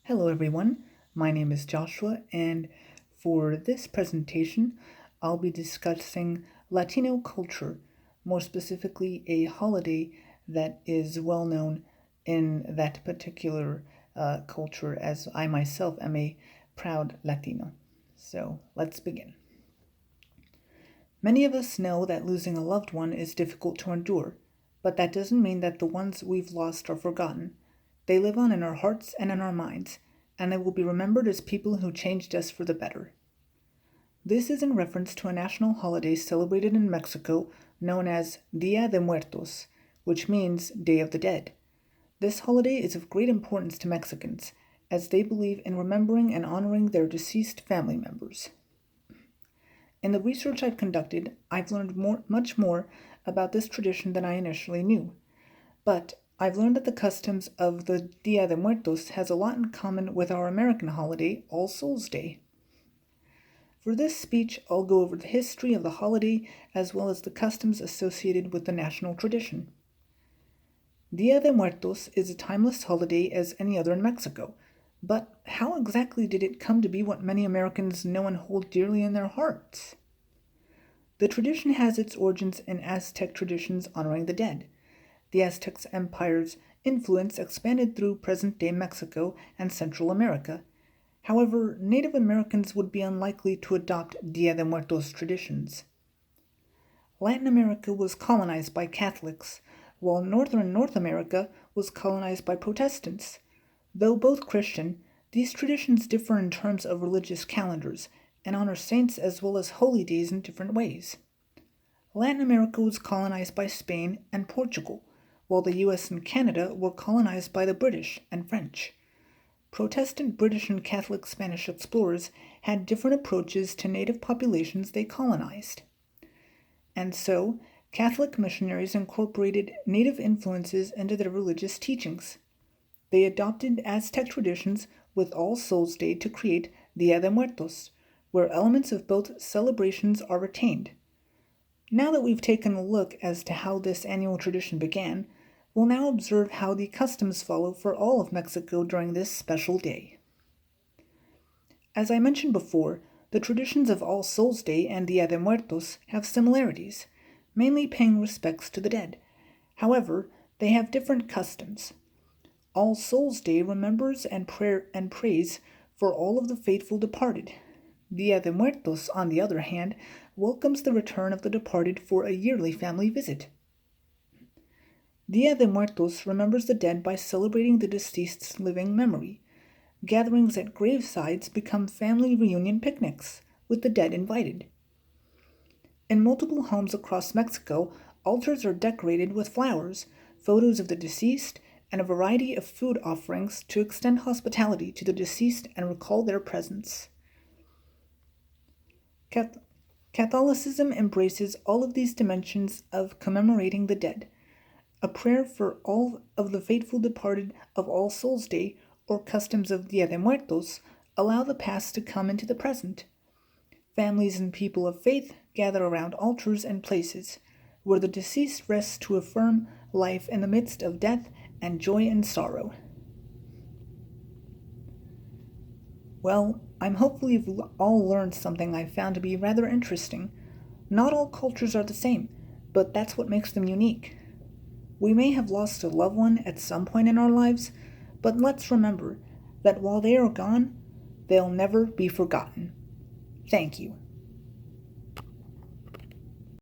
Hello, everyone. My name is Joshua, and for this presentation, I'll be discussing Latino culture, more specifically, a holiday that is well known in that particular culture, as I myself am a proud Latino. So, let's begin. Many of us know that losing a loved one is difficult to endure, but that doesn't mean that the ones we've lost are forgotten. They live on in our hearts and in our minds, and they will be remembered as people who changed us for the better. This is in reference to a national holiday celebrated in Mexico known as Dia de Muertos, which means Day of the Dead. This holiday is of great importance to Mexicans, as they believe in remembering and honoring their deceased family members. In the research I've conducted, I've learned much more about this tradition than I initially knew. But I've learned that the customs of the Dia de Muertos has a lot in common with our American holiday, All Souls Day. For this speech, I'll go over the history of the holiday as well as the customs associated with the national tradition. Dia de Muertos is a timeless holiday as any other in Mexico, but how exactly did it come to be what many Americans know and hold dearly in their hearts? The tradition has its origins in Aztec traditions honoring the dead. The Aztec Empire's influence expanded through present-day Mexico and Central America. However, Native Americans would be unlikely to adopt Dia de Muertos traditions. Latin America was colonized by Catholics, while northern North America was colonized by Protestants. Though both Christian, these traditions differ in terms of religious calendars and honor saints as well as holy days in different ways. Latin America was colonized by Spain and Portugal, while the US and Canada were colonized by the British and French. Protestant British and Catholic Spanish explorers had different approaches to native populations they colonized. And so, Catholic missionaries incorporated native influences into their religious teachings. They adopted Aztec traditions with All Souls Day to create Dia de Muertos, where elements of both celebrations are retained. Now that we've taken a look as to how this annual tradition began, we'll now observe how the customs follow for all of Mexico during this special day. As I mentioned before, the traditions of All Souls Day and Dia de Muertos have similarities, mainly paying respects to the dead. However, they have different customs. All Souls Day remembers and prays for all of the faithful departed. Dia de Muertos, on the other hand, welcomes the return of the departed for a yearly family visit. Dia de Muertos remembers the dead by celebrating the deceased's living memory. Gatherings at gravesides become family reunion picnics, with the dead invited. In multiple homes across Mexico, altars are decorated with flowers, photos of the deceased, and a variety of food offerings to extend hospitality to the deceased and recall their presence. Catholicism embraces all of these dimensions of commemorating the dead. A prayer for all of the faithful departed of All Souls Day, or customs of Dia de Muertos, allow the past to come into the present. Families and people of faith gather around altars and places where the deceased rests to affirm life in the midst of death and joy and sorrow. Well, I'm hopeful you've all learned something I found to be rather interesting. Not all cultures are the same, but that's what makes them unique. We may have lost a loved one at some point in our lives, but let's remember that while they are gone, they'll never be forgotten. Thank you.